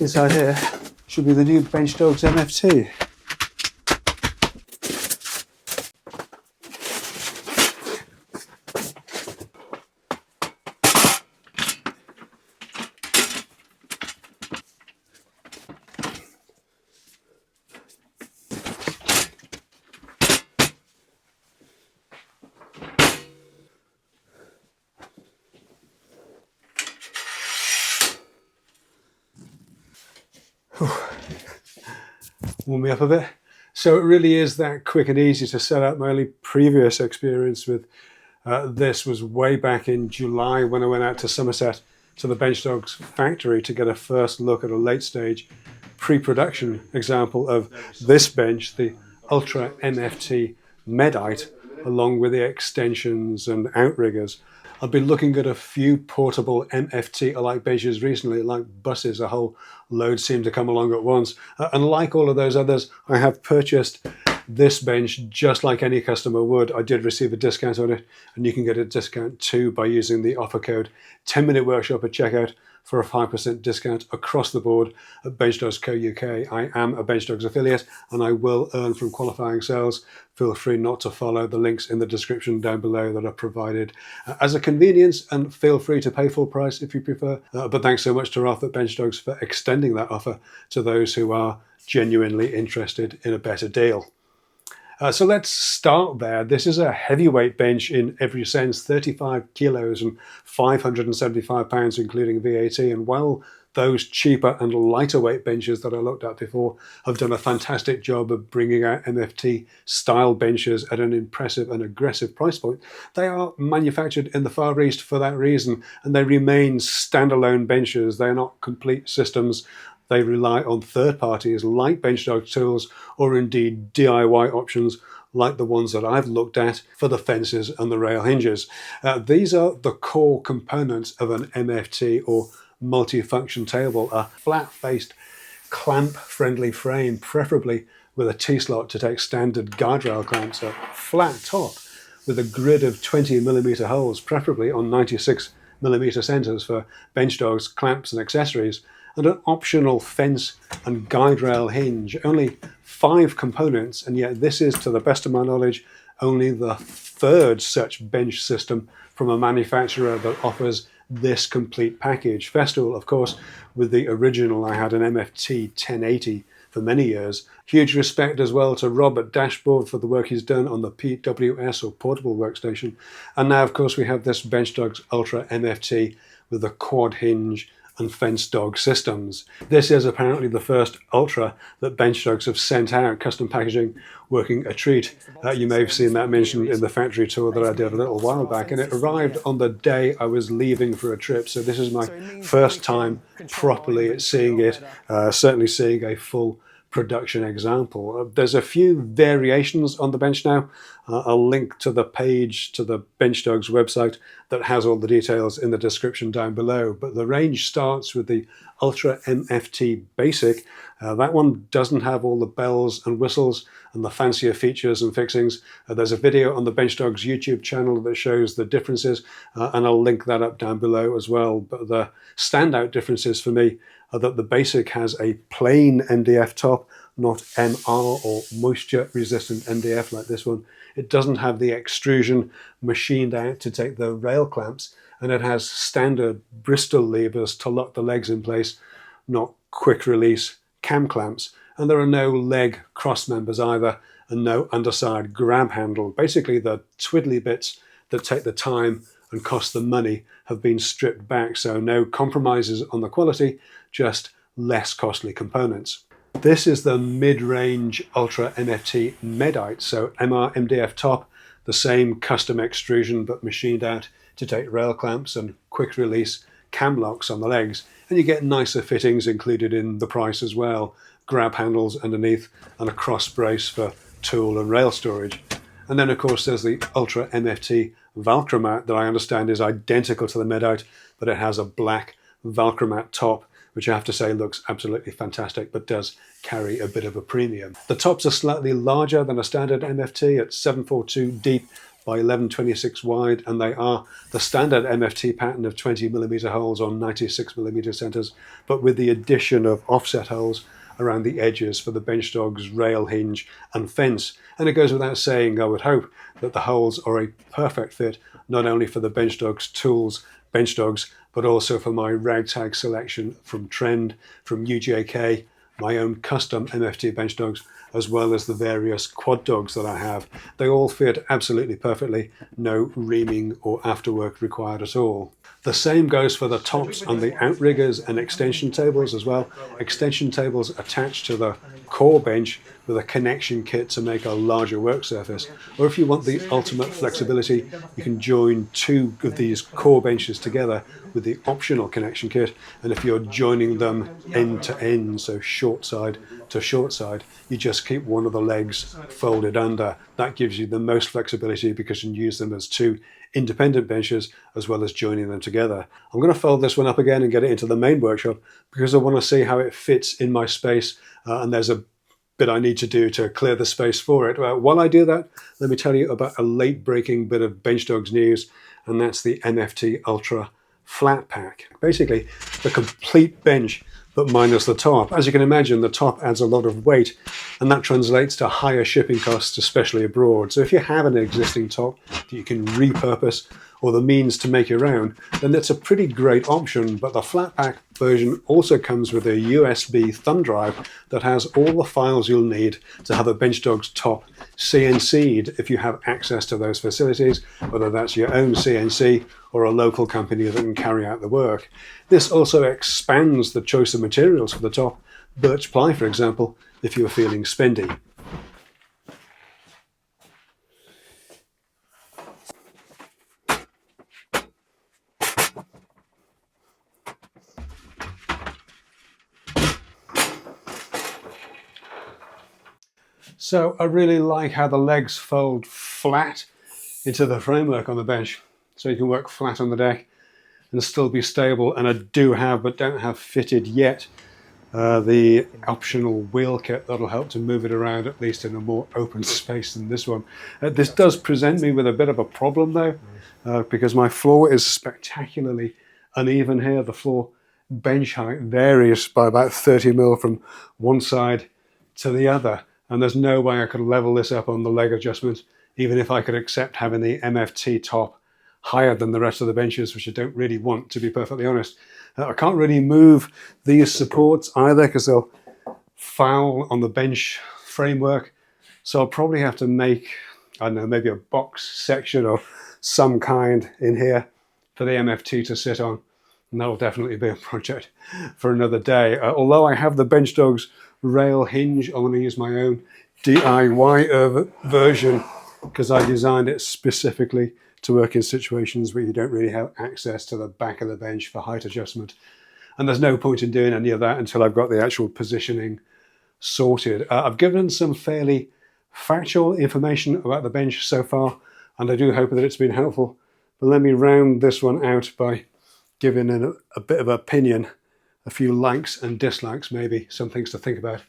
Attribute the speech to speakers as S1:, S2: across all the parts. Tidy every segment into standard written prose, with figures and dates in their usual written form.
S1: Inside here should be the new Benchdogs MFT. Warm me up a bit. So it really is that quick and easy to set up. My only previous experience with this was way back in July when I went out to Somerset to the Benchdogs factory to get a first look at a late stage pre-production example of this bench, the Ultra MFT Medite, along with the extensions and outriggers. I've been looking at a few portable MFT-alike benches recently, like buses. A whole load seem to come along at once. And like all of those others, I have purchased this bench just like any customer would. I did receive a discount on it, and you can get a discount too by using the offer code 10-Minute Workshop at checkout for a 5% discount across the board at Benchdogs Co. UK. I am a Benchdogs affiliate and I will earn from qualifying sales. Feel free not to follow the links in the description down below that are provided as a convenience, and feel free to pay full price if you prefer. But thanks so much to Ralph at Benchdogs for extending that offer to those who are genuinely interested in a better deal. So let's start there. This is a heavyweight bench in every sense, 35 kilos and 575 pounds including VAT. And while those cheaper and lighter weight benches that I looked at before have done a fantastic job of bringing out MFT style benches at an impressive and aggressive price point, they are manufactured in the Far East for that reason, and they remain standalone benches. They're not complete systems. They rely on third parties like Benchdog Tools, or indeed DIY options like the ones that I've looked at for the fences and the rail hinges. These are the core components of an MFT or multi-function table, a flat-faced clamp-friendly frame, preferably with a T-slot to take standard guide rail clamps, a flat top with a grid of 20mm holes, preferably on 96mm centers for Benchdogs clamps and accessories, and an optional fence and guide rail hinge. Only 5 components, and yet this is, to the best of my knowledge, only the third such bench system from a manufacturer that offers this complete package. Festool, of course, with the original, I had an MFT 1080 for many years. Huge respect as well to Rob at Dashboard for the work he's done on the PWS, or Portable Workstation. And now, of course, we have this Benchdogs Ultra MFT with the quad hinge and fence dog systems. This is apparently the first Ultra that Benchdogs have sent out, custom packaging working a treat. You may have seen that mentioned in the factory tour that I did a little while back, and it arrived on the day I was leaving for a trip, so this is my first time properly seeing it, certainly seeing a full production example. There's a few variations on the bench now. I'll link to the page to the Benchdogs website that has all the details in the description down below, but the range starts with the Ultra MFT Basic. That one doesn't have all the bells and whistles and the fancier features and fixings. There's a video on the Benchdogs YouTube channel that shows the differences, and I'll link that up down below as well. But the standout differences for me are that the Basic has a plain MDF top, not MR or moisture resistant MDF like this one. It doesn't have the extrusion machined out to take the rail clamps, and it has standard Bristol levers to lock the legs in place, not quick release cam clamps. And there are no leg cross members either, and no underside grab handle. Basically, the twiddly bits that take the time and cost the money have been stripped back, so no compromises on the quality, just less costly components. This is the mid-range Ultra MFT Medite, so MRMDF top, the same custom extrusion but machined out to take rail clamps and quick release cam locks on the legs, and you get nicer fittings included in the price as well, grab handles underneath and a cross brace for tool and rail storage. And then of course there's the Ultra MFT Valchromat that I understand is identical to the Medite, but it has a black Valchromat top, which I have to say looks absolutely fantastic, but does carry a bit of a premium. The tops are slightly larger than a standard MFT at 742 deep by 11.26 wide, and they are the standard MFT pattern of 20mm holes on 96mm centers, but with the addition of offset holes around the edges for the Benchdog's rail hinge and fence. And it goes without saying, I would hope, that the holes are a perfect fit not only for the Benchdog's Tools Benchdogs, but also for my ragtag selection from Trend, from UJK, my own custom MFT Benchdogs, as well as the various quad dogs that I have. They all fit absolutely perfectly, no reaming or afterwork required at all. The same goes for the tops on the outriggers and extension tables as well. Extension tables attached to the core bench with a connection kit to make a larger work surface. Or if you want the ultimate flexibility, you can join two of these core benches together with the optional connection kit. And if you're joining them end to end, so short side to short side, you just keep one of the legs folded under. That gives you the most flexibility because you can use them as two independent benches as well as joining them together. I'm going to fold this one up again and get it into the main workshop because I want to see how it fits in my space, and there's a bit I need to do to clear the space for it. While I do that, let me tell you about a late breaking bit of Benchdogs news, and that's the MFT Ultra Flat Pack. Basically the complete bench but minus the top. As you can imagine, the top adds a lot of weight, and that translates to higher shipping costs, especially abroad. So if you have an existing top that you can repurpose or the means to make your own, then that's a pretty great option. But the flat pack version also comes with a USB thumb drive that has all the files you'll need to have a Benchdogs top CNC'd if you have access to those facilities, whether that's your own CNC or a local company that can carry out the work. This also expands the choice of materials for the top, birch ply for example, if you're feeling spendy. So I really like how the legs fold flat into the framework on the bench, so you can work flat on the deck and still be stable. And I do have, but don't have fitted yet, the optional wheel kit that'll help to move it around, at least in a more open space than this one. This does present me with a bit of a problem though, because my floor is spectacularly uneven here. The floor bench height varies by about 30 mil from one side to the other. And there's no way I could level this up on the leg adjustment, even if I could accept having the MFT top higher than the rest of the benches, which I don't really want, to be perfectly honest. I can't really move these supports either because they'll foul on the bench framework. So I'll probably have to make, I don't know, maybe a box section or some kind in here for the MFT to sit on. And that'll definitely be a project for another day. Although I have the Benchdogs rail hinge, I'm going to use my own DIY version because I designed it specifically to work in situations where you don't really have access to the back of the bench for height adjustment. And there's no point in doing any of that until I've got the actual positioning sorted. I've given some fairly factual information about the bench so far, and I do hope that it's been helpful. But let me round this one out by giving a bit of opinion, a few likes and dislikes, maybe some things to think about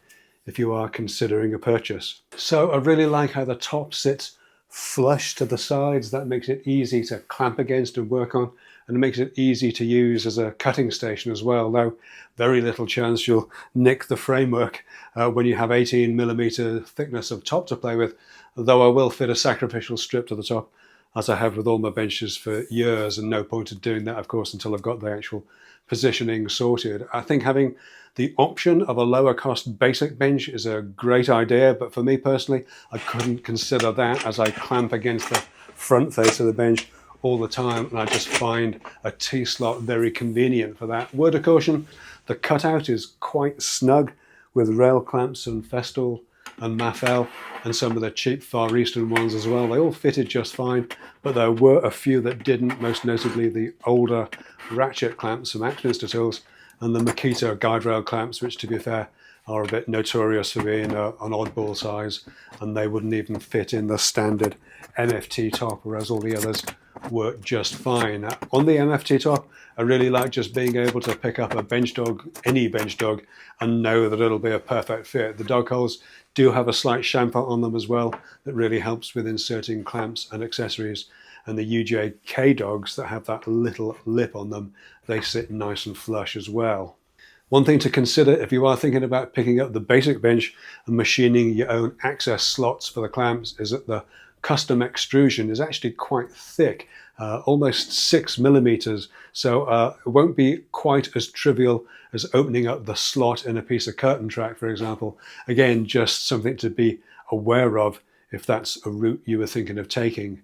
S1: if you are considering a purchase. So I really like how the top sits flush to the sides. That makes it easy to clamp against and work on, and it makes it easy to use as a cutting station as well, though very little chance you'll nick the framework when you have 18mm thickness of top to play with, though I will fit a sacrificial strip to the top, as I have with all my benches for years, and no point in doing that, of course, until I've got the actual positioning sorted. I think having the option of a lower cost basic bench is a great idea, but for me personally, I couldn't consider that as I clamp against the front face of the bench all the time, and I just find a T-slot very convenient for that. Word of caution, the cutout is quite snug with rail clamps and Festool and Maffel and some of the cheap Far Eastern ones as well. They all fitted just fine, but there were a few that didn't, most notably the older ratchet clamps from Axminster Tools and the Makita guide rail clamps, which to be fair are a bit notorious for being an oddball size, and they wouldn't even fit in the standard MFT top, whereas all the others work just fine. On the MFT top, I really like just being able to pick up a Benchdog, any Benchdog, and know that it'll be a perfect fit. The dog holes do have a slight chamfer on them as well that really helps with inserting clamps and accessories. And the UJK dogs that have that little lip on them, they sit nice and flush as well. One thing to consider if you are thinking about picking up the basic bench and machining your own access slots for the clamps is that the custom extrusion is actually quite thick, almost 6 millimeters. So it won't be quite as trivial as opening up the slot in a piece of curtain track, for example. Again, just something to be aware of if that's a route you were thinking of taking.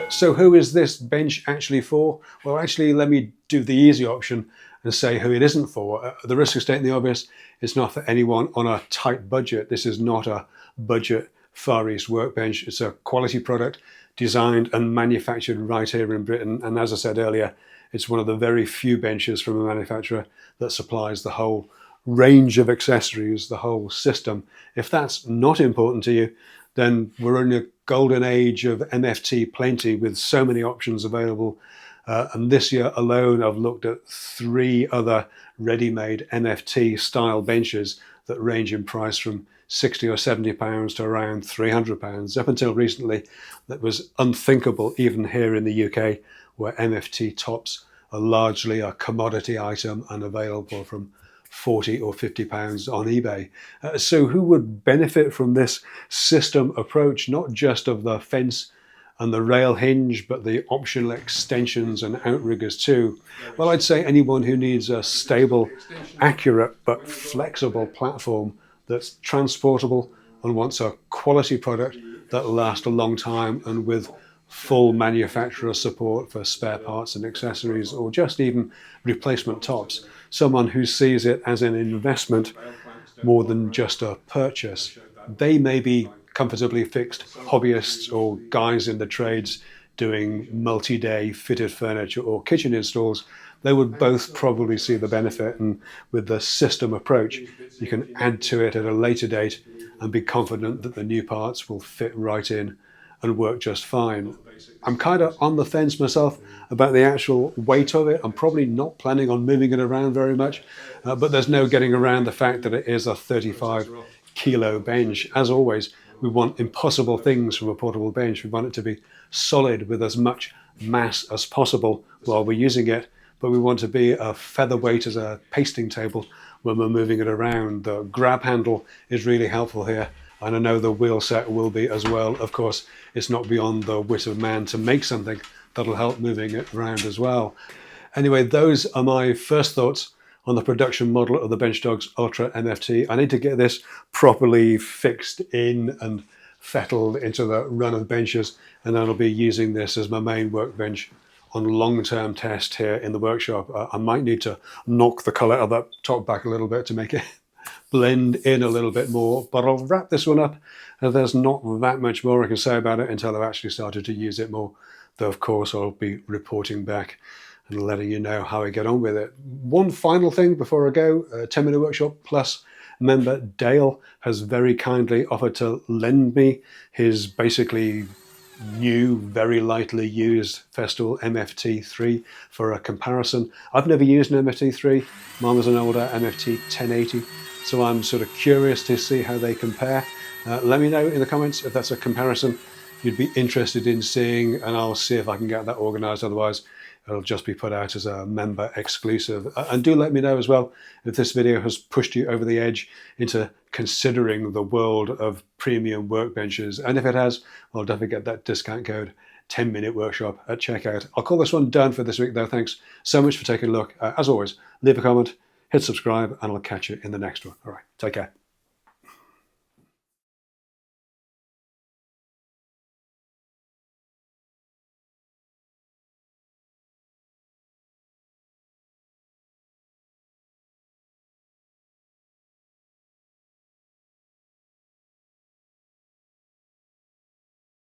S1: So who is this bench actually for? Well, actually, let me do the easy option and say who it isn't for. At the risk of stating the obvious, it's not for anyone on a tight budget. This is not a budget Far East workbench. It's a quality product designed and manufactured right here in Britain. And as I said earlier, it's one of the very few benches from a manufacturer that supplies the whole range of accessories, the whole system. If that's not important to you, then we're in a golden age of MFT plenty with so many options available. And this year alone, I've looked at 3 other ready-made MFT style benches that range in price from £60 or £70 to around £300. Up until recently, that was unthinkable even here in the UK, where MFT tops are largely a commodity item and available from £40 or £50 on eBay. So who would benefit from this system approach, not just of the fence and the rail hinge, but the optional extensions and outriggers too? Well, I'd say anyone who needs a stable, accurate, but flexible platform that's transportable and wants a quality product that'll last a long time and with full manufacturer support for spare parts and accessories, or just even replacement tops. Someone who sees it as an investment more than just a purchase. They may be comfortably fixed hobbyists or guys in the trades doing multi-day fitted furniture or kitchen installs. They would both probably see the benefit, and with the system approach, you can add to it at a later date and be confident that the new parts will fit right in and work just fine. I'm kind of on the fence myself about the actual weight of it. I'm probably not planning on moving it around very much, but there's no getting around the fact that it is a 35 kilo bench. As always, we want impossible things from a portable bench. We want it to be solid with as much mass as possible while we're using it, but we want to be a featherweight as a pasting table when we're moving it around. The grab handle is really helpful here, and I know the wheel set will be as well. Of course, it's not beyond the wit of man to make something that'll help moving it around as well. Anyway, those are my first thoughts on the production model of the Benchdogs Ultra MFT. I need to get this properly fixed in and fettled into the run of benches, and then I'll be using this as my main workbench on long-term test here in the workshop. I might need to knock the colour of that top back a little bit to make it blend in a little bit more, but I'll wrap this one up. There's not that much more I can say about it until I've actually started to use it more, though of course I'll be reporting back and letting you know how I get on with it. One final thing before I go, 10-minute workshop plus member Dale has very kindly offered to lend me his basically new, very lightly used Festool MFT3 for a comparison. I've never used an MFT3. Mine was an older MFT 1080, so I'm sort of curious to see how they compare. Let me know in the comments if that's a comparison you'd be interested in seeing, and I'll see if I can get that organised. Otherwise, it'll just be put out as a member exclusive. And do let me know as well if this video has pushed you over the edge into considering the world of premium workbenches. And if it has, I'll definitely get that discount code 10-minute workshop at checkout. I'll call this one done for this week though. Thanks so much for taking a look. As always, leave a comment, hit subscribe, and I'll catch you in the next one. All right, take care.